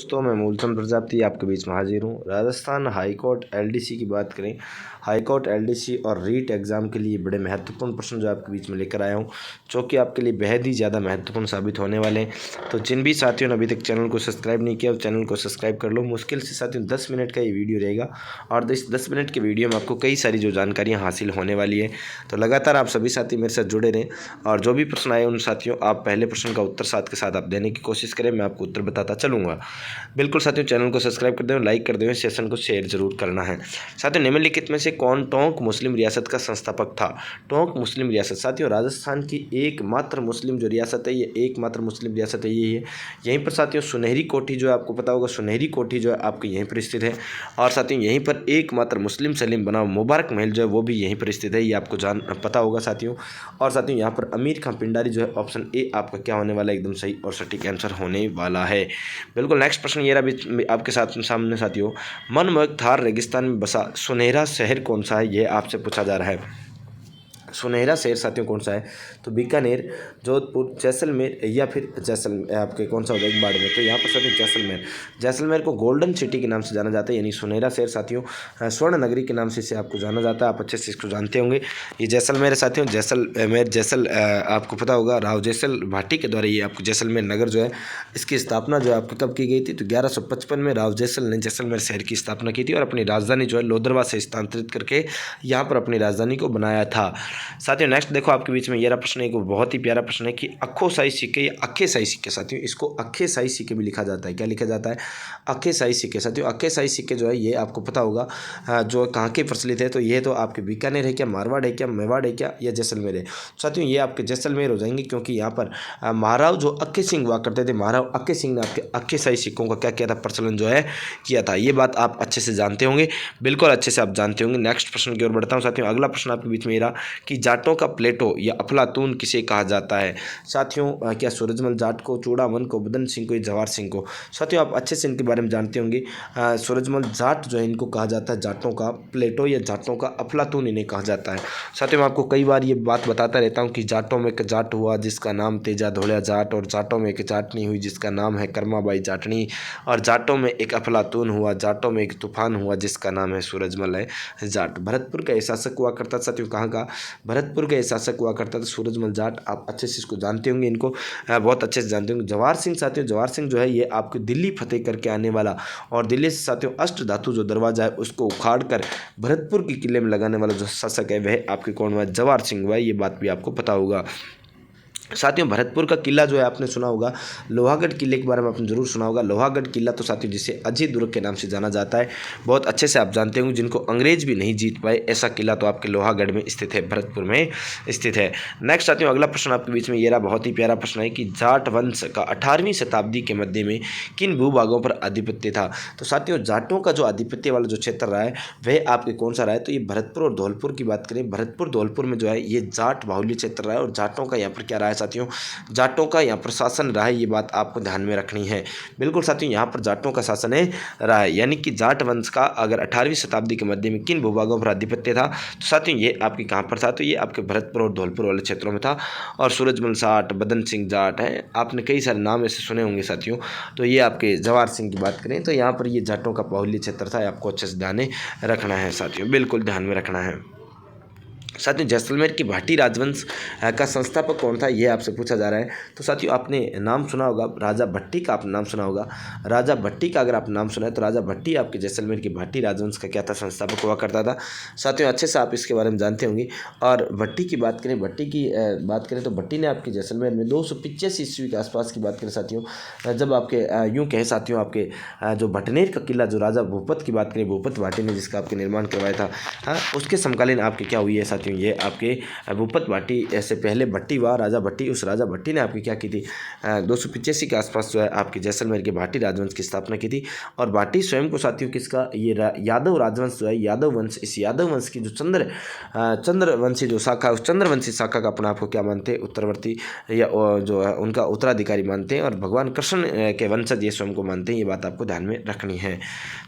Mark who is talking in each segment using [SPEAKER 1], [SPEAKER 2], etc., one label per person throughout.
[SPEAKER 1] दोस्तों मैं मूलचंद प्रजापति आपके बीच में हाजिर हूँ। राजस्थान हाई कोर्ट एलडीसी की बात करें, हाई कोर्ट एलडीसी और रीट एग्ज़ाम के लिए बड़े महत्वपूर्ण प्रश्न जो आपके बीच में लेकर आया हूँ, जो कि आपके लिए बेहद ही ज़्यादा महत्वपूर्ण साबित होने वाले हैं। तो जिन भी साथियों ने अभी तक चैनल को सब्सक्राइब नहीं किया, चैनल को सब्सक्राइब कर लो। मुश्किल से साथियों 10 मिनट का ये वीडियो रहेगा और इस 10 मिनट के वीडियो में आपको कई सारी जो जानकारियाँ हासिल होने वाली है। तो लगातार आप सभी साथी मेरे साथ जुड़े रहें और जो भी प्रश्न आए उन साथियों आप पहले प्रश्न का उत्तर साथ के साथ आप देने की कोशिश करें, मैं आपको उत्तर बताता चलूँगा। बिल्कुल साथियों, चैनल को सब्सक्राइब कर दें, लाइक कर दें, सेशन को शेयर जरूर करना है। साथियों निम्नलिखित में से कौन टोंक मुस्लिम रियासत का संस्थापक था? टोंक मुस्लिम रियासत साथियों राजस्थान की एकमात्र मुस्लिम जो रियासत है, ये एकमात्र मुस्लिम रियासत है, यही है। यहीं पर साथियों सुनहरी कोठी जो है आपको पता होगा, सुनहरी कोठी जो है आपकी यहीं पर स्थित है। और साथियों यहीं पर एकमात्र मुस्लिम सलीम बना मुबारक महल जो है वो भी यहीं पर स्थित है, ये आपको पता होगा साथियों। और साथियों यहाँ पर अमीर खां पिंडारी जो है ऑप्शन ए आपका क्या होने वाला है, एकदम सही और सटीक आंसर होने वाला है। बिल्कुल नेक्स्ट प्रश्न ये रहा भी आपके साथ सामने साथियों, मनमोहक थार रेगिस्तान में बसा सुनहरा शहर कौन सा है, ये आपसे पूछा जा रहा है। सुनहरा शहर साथियों कौन सा है? तो बीकानेर, जोधपुर, जैसलमेर या फिर आपके कौन सा होगा एक बाड़मेर। तो यहाँ पर साथियों जैसलमेर, जैसलमेर को गोल्डन सिटी के नाम से जाना जाता है, यानी सुनहरा शहर साथियों स्वर्ण नगरी के नाम से इसे आपको जाना जाता है। आप अच्छे से इसको जानते होंगे। ये जैसलमेर है साथियों, जैसलमेर आपको पता होगा राव जैसल भाटी के द्वारा ये आपको जैसलमेर नगर जो है इसकी स्थापना जो है आपको कब की गई थी? तो 1155 में राव जैसल ने जैसलमेर शहर की स्थापना की थी और अपनी राजधानी जो है लोदरवा से स्थानांतरित करके यहाँ पर अपनी राजधानी को बनाया था। साथियों नेक्स्ट देखो आपके बीच में ये रहा प्रश्न, एक बहुत ही प्यारा प्रश्न है कि अक्खो शाही सिक्के या अक्खे शाही सिक्के, साथियों इसको अक्खे शाही सिक्के भी लिखा जाता है। क्या लिखा जाता है? अक्खे शाही सिक्के। साथियों अक्खे शाही सिक्के जो है ये आपको पता होगा जो कहाँ के प्रचलित है, तो ये तो आपके बीकानेर है क्या, मारवाड़ है क्या, मेवाड़ है क्या, या जैसलमेर है? साथियों ये आपके जैसलमेर हो जाएंगे, क्योंकि यहाँ पर महाराव जो अक्खे सिंह हुआ करते थे, महाराव अक्खे सिंह ने आपके अक्खे शाही सिक्कों का क्या किया था, प्रचलन जो है किया था। ये बात आप अच्छे से जानते होंगे, बिल्कुल अच्छे से आप जानते होंगे। नेक्स्ट प्रश्न की ओर बढ़ता हूँ साथियों। अगला प्रश्न आपके बीच में ये रहा कि जाटों का प्लेटो या अफलातून किसे कहा जाता है? साथियों क्या सूरजमल जाट को, चूड़ामन को, बदन सिंह को, या जवाहर सिंह को? साथियों आप अच्छे से इनके बारे में जानते होंगे। सूरजमल जाट जो है इनको कहा जाता है जाटों का प्लेटो या जाटों का अफलातून इन्हें कहा जाता है। साथियों मैं आपको कई बार ये बात बताता रहता हूँ कि जाटों में एक जाट हुआ जिसका नाम तेजा धोलिया जाट, और जाटों में एक जाटनी हुई जिसका नाम है कर्माबाई जाटनी, और जाटों में एक अफलातून हुआ, जाटों में एक तूफान हुआ जिसका नाम है सूरजमल है जाट। भरतपुर का शासक हुआ करता साथियों, कहाँ का? भरतपुर का शासक हुआ करता था सूरजमल जाट। आप अच्छे से इसको जानते होंगे, इनको बहुत अच्छे से जानते होंगे। जवाहर सिंह साथियों, जवाहर सिंह जो है ये आपको दिल्ली फतेह करके आने वाला, और दिल्ली से साथियों अष्ट धातु जो दरवाजा है उसको उखाड़ कर भरतपुर के किले में लगाने वाला जो शासक है वह आपके कौन हुआ? जवाहर सिंह हुआ। ये बात भी आपको पता होगा। साथियों भरतपुर का किला जो है आपने सुना होगा, लोहागढ़ किले के बारे में आपने जरूर सुना होगा। लोहागढ़ किला तो साथियों जिसे अजय दुर्ग के नाम से जाना जाता है, बहुत अच्छे से आप जानते होंगे, जिनको अंग्रेज भी नहीं जीत पाए ऐसा किला तो आपके लोहागढ़ में स्थित है, भरतपुर में स्थित है। नेक्स्ट साथियों अगला प्रश्न आपके बीच में ये रहा, बहुत ही प्यारा प्रश्न है कि जाट वंश का 18वीं शताब्दी के मध्य में किन भूभागों पर आधिपत्य था? तो साथियों जाटों का जो आधिपत्य वाला जो क्षेत्र रहा है वह आपके कौन सा रहा है? तो ये भरतपुर और धौलपुर की बात करें, भरतपुर धौलपुर में जो है ये जाट बाहुल्य क्षेत्र रहा है, और जाटों का यहाँ पर क्या रहा है साथियों? जाटों का यहाँ पर शासन रहा है। ये बात आपको ध्यान में रखनी है। बिल्कुल साथियों यहाँ पर जाटों का शासन है रहा है, यानी कि जाट वंश का अगर 18वीं शताब्दी के मध्य में किन भूभागों पर आधिपत्य था, तो साथियों ये आपके कहाँ पर था? तो ये आपके भरतपुर और धौलपुर वाले क्षेत्रों में था। और सूरजमल जाट, बदन सिंह जाट है, आपने कई सारे नाम ऐसे सुने होंगे साथियों। तो ये आपके जवाहर सिंह की बात करें तो यहाँ पर ये जाटों का बाहुल्य क्षेत्र था, आपको अच्छे से ध्यान रखना है साथियों, बिल्कुल ध्यान में रखना है। साथियों जैसलमेर की भाटी राजवंश का संस्थापक कौन था, ये आपसे पूछा जा रहा है। तो साथियों आपने नाम सुना होगा राजा भट्टी का, आपने नाम सुना होगा राजा भट्टी का। अगर आप नाम सुना है तो राजा भट्टी आपके जैसलमेर की भाटी राजवंश का क्या था, संस्थापक हुआ करता था। साथियों अच्छे से आप इसके बारे में जानते होंगे। और भट्टी की बात करें, भट्टी की बात करें तो भट्टी ने आपके जैसलमेर में 285 ईस्वी के आसपास की बात करें साथियों, जब आपके यूँ कहें साथियों आपके जो भटनेर का किला जो राजा भूपत की बात करें, भूपत भाटी ने जिसका आपके निर्माण करवाया था, हाँ उसके समकालीन आपके क्या हुई है साथियों? ये आपके भूपत भाटी ऐसे पहले भट्टी हुआ, राजा भट्टी, उस राजा भट्टी ने आपकी क्या की थी 285 के आसपास जो है आपके जैसलमेर के भाटी राजवंश की स्थापना की थी। और भाटी स्वयं को साथियों किसका, ये यादव राजवंश जो है, यादव वंश, इस यादव वंश की जो चंद्रवंशी जो शाखा, उस चंद्रवंशी शाखा का अपने आपको क्या मानते हैं, उत्तरवर्ती या जो है उनका उत्तराधिकारी मानते हैं, और भगवान कृष्ण के वंशज ये स्वयं को मानते हैं। ये बात आपको ध्यान में रखनी है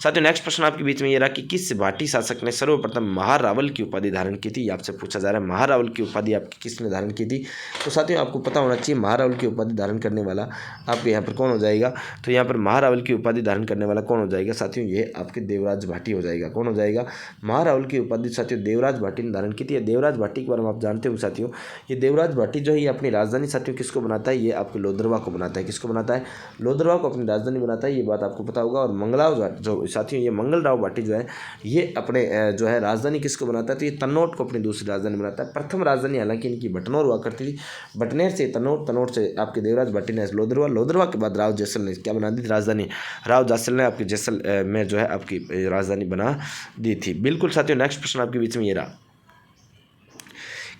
[SPEAKER 1] साथियों। नेक्स्ट प्रश्न आपके बीच में ये रहा कि किस भाटी शासक ने सर्वप्रथम महारावल की उपाधि धारण की थी, आप आपसे पूछा जा रहा है। महारावल की उपाधि आपकी किसने धारण की थी? तो साथियों आपको पता होना चाहिए महारावल की उपाधि धारण करने वाला आपके यहाँ पर कौन हो जाएगा? तो यहाँ पर महारावल की उपाधि धारण करने वाला कौन हो जाएगा साथियों? ये आपके देवराज भाटी हो जाएगा। कौन हो जाएगा? महारावल की उपाधि साथियों देवराज भाटी ने धारण की थी। देवराज भाटी के बारे में आप जानते हो साथियों, ये देवराज भाटी जो है ये अपनी राजधानी साथियों किसको बनाता है? ये आपके लोदरवा को बनाता है। किसको बनाता है? लोदरवा को अपनी राजधानी बनाता है, ये बात आपको पता होगा। और मंगलाव जो साथियों ये मंगलराव भाटी जो है ये अपने जो है राजधानी किसको बनाता है? तो ये तन्नौट को अपनी दूसरी राजधानी बनाता है। प्रथम राजधानी हालांकि इनकी बटनौर हुआ करती थी, बटनेर से तन्नौट, तन्नौट से आपके देवराज भाटी ने लोदरवा, लोदरवा के बाद राव जैसल ने क्या बना दी थी? राजधानी। राव जैसल ने आपकी जैसल में जो है आपकी राजधानी बना दी थी। बिल्कुल साथियों नेक्स्ट प्रश्न आपके बीच में ये रहा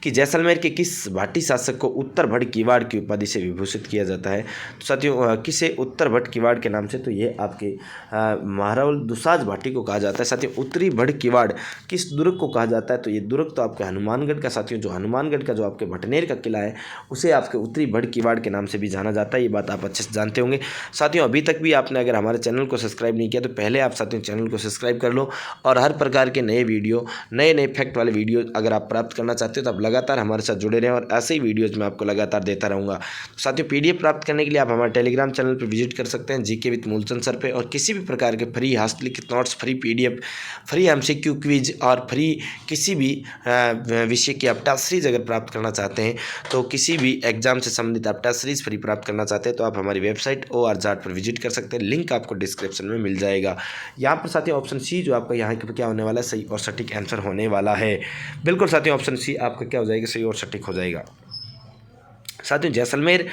[SPEAKER 1] कि जैसलमेर के किस भाटी शासक को उत्तर भट किवाड़ की उपाधि से विभूषित किया जाता है? तो साथियों किसे उत्तर भट किवाड़ के नाम से? तो ये आपके महारावल दुसाज भाटी को कहा जाता है। साथियों उत्तरी भट किवाड़ किस दुर्ग को कहा जाता है? तो ये दुर्ग तो आपके हनुमानगढ़ का साथियों, जो हनुमानगढ़ का जो आपके भटनेर का किला है उसे आपके उत्तरी भट किवाड़ के नाम से भी जाना जाता है। ये बात आप अच्छे से जानते होंगे। साथियों अभी तक भी आपने अगर हमारे चैनल को सब्सक्राइब नहीं किया तो पहले आप साथियों चैनल को सब्सक्राइब कर लो, और हर प्रकार के नए वीडियो, नए फैक्ट वाले वीडियो अगर आप प्राप्त करना चाहते हो तो आप लगातार हमारे साथ जुड़े रहें और ऐसे ही वीडियोज़ मैं आपको लगातार देता रहूँगा। तो साथियों पीडीएफ प्राप्त करने के लिए आप हमारे टेलीग्राम चैनल पर विजिट कर सकते हैं जीके विद मूलचंद सर पे, और किसी भी प्रकार के फ्री हस्तलिखित notes, free PDF, free MCQ quiz और फ्री किसी भी विषय की आप टेस्ट सीरीज अगर प्राप्त करना चाहते हैं, तो किसी भी एग्जाम से संबंधित आप टेस्ट सीरीज फ्री प्राप्त करना चाहते हैं तो आप हमारी वेबसाइट ORJAT पर विजिट कर सकते हैं। लिंक आपको डिस्क्रिप्शन में मिल जाएगा। यहाँ पर साथियों ऑप्शन सी जो आपका यहाँ पर क्या होने वाला है? सही और सटीक आंसर होने वाला है। बिल्कुल साथियों ऑप्शन सी आपका क्या हो जाएगा? सही और सटीक हो जाएगा। साथियों जैसलमेर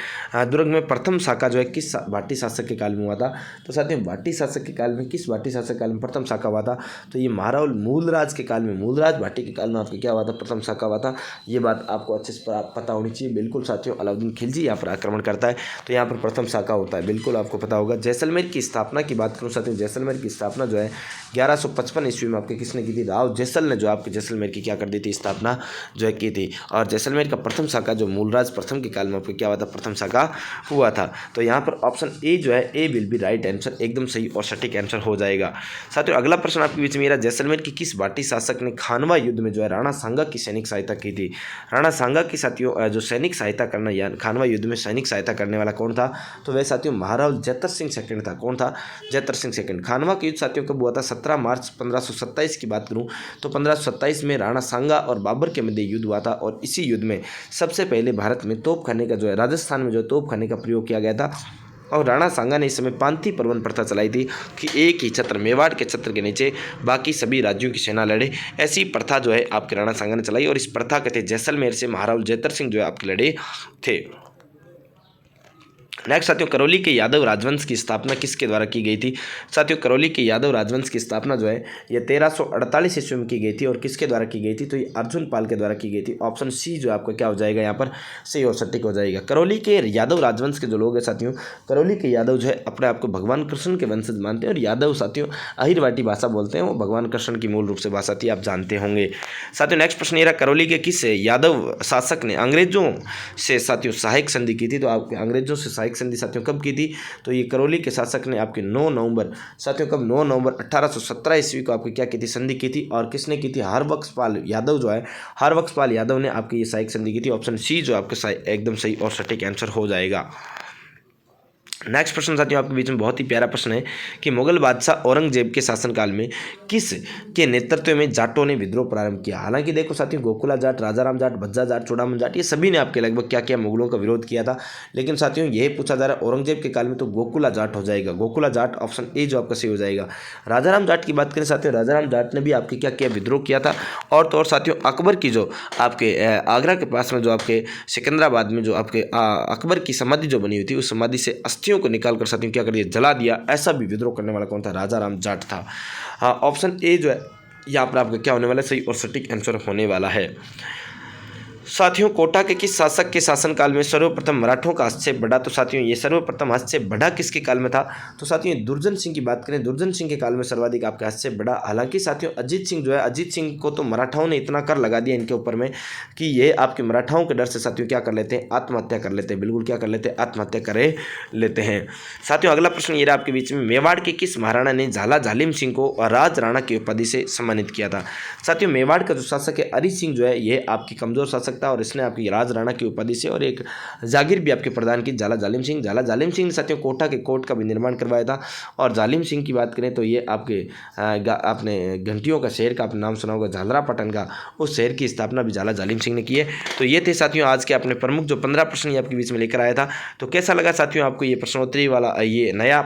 [SPEAKER 1] दुर्ग में प्रथम शाखा जो है किस भाटी शासक के काल में हुआ था? तो साथियों भाटी शासक के काल में, किस भाटी शासक के काल में प्रथम शाखा हुआ था? तो ये महारावल मूलराज के काल में, मूलराज भाटी के काल में आपके क्या हुआ था? प्रथम शाखा हुआ था। ये बात आपको अच्छे से पता होनी चाहिए। बिल्कुल साथियों अलाउद्दीन खिलजी यहाँ पर आक्रमण करता है तो यहाँ पर प्रथम शाखा होता है, बिल्कुल आपको पता होगा। जैसलमेर की स्थापना की बात करूँ साथियों, जैसलमेर की स्थापना जो है 1155 ईस्वी में आपके किसने की थी? राव जैसल ने जो आपके जैसलमेर की क्या कर दी थी? स्थापना जो है की थी। और जैसलमेर का प्रथम शाखा जो मूलराज प्रथम के काल में आपको क्या हुआ था? प्रथम शाखा हुआ था। तो यहाँ पर ऑप्शन ए जो है ए विल बी राइट आंसर, एकदम सही और सटीक आंसर हो जाएगा। साथियों अगला प्रश्न आपके बीच में मेरा, जैसलमेर की किस भाटी शासक ने खानवा युद्ध में जो है राणा सांगा की सैनिक सहायता की थी? राणा सांगा की साथियों जो सैनिक सहायता करना या खानवा युद्ध में सैनिक सहायता करने वाला कौन था? तो वह साथियों महाराव जैतर सिंह सेकंड था। कौन था? जैतर सिंह सेकंड। खानवा का युद्ध साथियों कब हुआ था? 17 मार्च 1527 की बात करूं तो 1527 में राणा सांगा और बाबर के मध्य युद्ध हुआ था, और इसी युद्ध में सबसे पहले भारत में तोपखाने का जो है राजस्थान में जो तोपखाने का प्रयोग किया गया था। और राणा सांगा ने इस समय पांती परवन प्रथा चलाई थी कि एक ही छत्र, मेवाड़ के छत्र के नीचे बाकी सभी राज्यों की सेना लड़े। ऐसी प्रथा जो है आपके राणा सांगा ने चलाई, और इस प्रथा के थे जैसलमेर से महाराव जैतर सिंह जो है आपके लड़े थे। नेक्स्ट साथियों करौली के यादव राजवंश की स्थापना किसके द्वारा की गई थी? साथियों करौली के यादव राजवंश की स्थापना जो है ये 1348 ईस्वी में की गई थी, और किसके द्वारा की गई थी? तो ये अर्जुन पाल के द्वारा की गई थी। ऑप्शन सी जो आपका क्या हो जाएगा? यहाँ पर सही और सटीक हो जाएगा। करौली के यादव राजवंश के जो लोग हैं साथियों, करौली के यादव जो है अपने आप को भगवान कृष्ण के वंशज मानते हैं, और यादव साथियों अहिरवाटी भाषा बोलते हैं, वो भगवान कृष्ण की मूल रूप से भाषा थी, आप जानते होंगे। साथियों नेक्स्ट प्रश्न ये रहा, करौली के किस यादव शासक ने अंग्रेजों से साथियों सहायक संधि की थी? तो आपके अंग्रेजों से सहायक संधि साथियों कब की थी? तो ये करौली के शासक ने आपके 9 नवंबर साथियों कब? 9 नवंबर 1817 ईस्वी को आपकी क्या की थी? संधि की थी। और किसने की थी? हरबख्शपाल यादव जो है, हरबख्शपाल यादव ने आपकी ये सहायक संधि की थी। ऑप्शन सी जो आपका एकदम सही और सटीक आंसर हो जाएगा। नेक्स्ट प्रश्न साथियों आपके बीच में बहुत ही प्यारा प्रश्न है कि मुगल बादशाह औरंगजेब के शासनकाल में किस के नेतृत्व में जाटों ने विद्रोह प्रारंभ किया? हालांकि देखो साथियों गोकुला जाट, राजाराम जाट, भज्जा जाट, चूड़ामन जाट, ये सभी ने आपके लगभग क्या किया? मुगलों का विरोध किया था। लेकिन साथियों यह पूछा जा रहा है औरंगजेब के काल में, तो गोकुला जाट हो जाएगा। गोकुला जाट ऑप्शन ए जो आपका सही हो जाएगा। राजाराम जाट की बात करें साथियों, राजाराम जाट ने भी आपके क्या किया? विद्रोह किया था। और तो और साथियों अकबर की जो आपके आगरा के पास में जो आपके सिकंदराबाद में जो आपके अकबर की समाधि जो बनी हुई थी, उस समाधि से अस्थियों को निकालकर साथियों क्या कर दिया? जला दिया। ऐसा भी विद्रोह करने वाला कौन था? राजाराम जाट था। ऑप्शन ए जो है यहाँ पर आपका क्या होने वाला है? सही और सटीक आंसर होने वाला है। साथियों, कोटा के किस शासक के शासनकाल में सर्वप्रथम मराठों का हस्तक्षेप बढ़ा? तो साथियों ये सर्वप्रथम हस्तक्षेप बढ़ा किसके काल में था? तो साथियों दुर्जन सिंह की बात करें, दुर्जन सिंह के काल में सर्वाधिक आपका हस्तक्षेप बढ़ा। हालांकि साथियों अजीत सिंह जो है, अजीत सिंह को तो मराठाओं ने इतना कर लगा दिया इनके ऊपर में कि ये आपके मराठाओं के डर से साथियों क्या कर लेते हैं, आत्महत्या कर लेते हैं। बिल्कुल क्या कर लेते हैं, आत्महत्या करे लेते हैं। साथियों अगला प्रश्न ये रहा आपके बीच में, मेवाड़ के किस महाराणा ने झाला जालिम सिंह को राज राणा की उपाधि से सम्मानित किया था? साथियों मेवाड़ का जो शासक है अरिजीत सिंह जो है, ये आपकी कमजोर शासक था और इसने आपकी राज राणा की उपाधि से और एक जागीर भी आपके प्रदान की, झाला जालिम सिंह। झाला जालिम सिंह ने साथियों कोटा के कोर्ट का भी निर्माण करवाया था। और जालिम सिंह की बात करें तो ये आपके आपने घंटियों का शहर का आपने नाम सुना होगा, झालरा पटन का, उस शहर की स्थापना भी झाला जालिम सिंह ने की है। तो ये थे साथियों आज के अपने प्रमुख जो 15 प्रश्न ये आपके बीच में लेकर आया था। तो कैसा लगा साथियों आपको ये प्रश्नोत्तरी वाला ये नया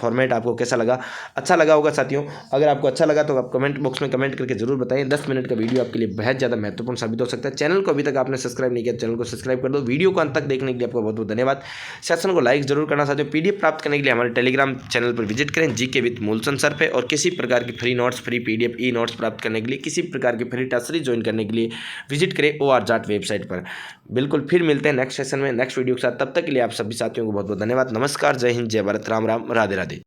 [SPEAKER 1] फॉर्मेट आपको कैसा लगा? अच्छा लगा होगा साथियों। अगर आपको अच्छा लगा तो आप कमेंट बॉक्स में कमेंट करके जरूर बताएं। 10 मिनट का वीडियो आपके लिए बहुत ज़्यादा महत्वपूर्ण साबित हो सकता है। चैनल को अभी तक आपने सब्सक्राइब नहीं किया, चैनल को सब्सक्राइब कर दो। वीडियो को अंत तक देखने के लिए आपको बहुत बहुत धन्यवाद। सेशन को लाइक जरूर करना। साथियों पीडीएफ प्राप्त करने के लिए हमारे टेलीग्राम चैनल पर विजिट करें, जीके विद मूलचंद सर पे। और किसी प्रकार की free notes, free PDF, e notes प्राप्त करने के लिए, किसी प्रकार की फ्री टेस्ट सीरीज ज्वाइन करने के लिए विजिट करें OR जाट वेबसाइट पर। बिल्कुल फिर मिलते हैं नेक्स्ट सेशन में नेक्स्ट वीडियो के साथ। तब तक के लिए आप सभी साथियों को बहुत बहुत धन्यवाद। नमस्कार, जय हिंद, जय भारत, राम राम, राधे राधे।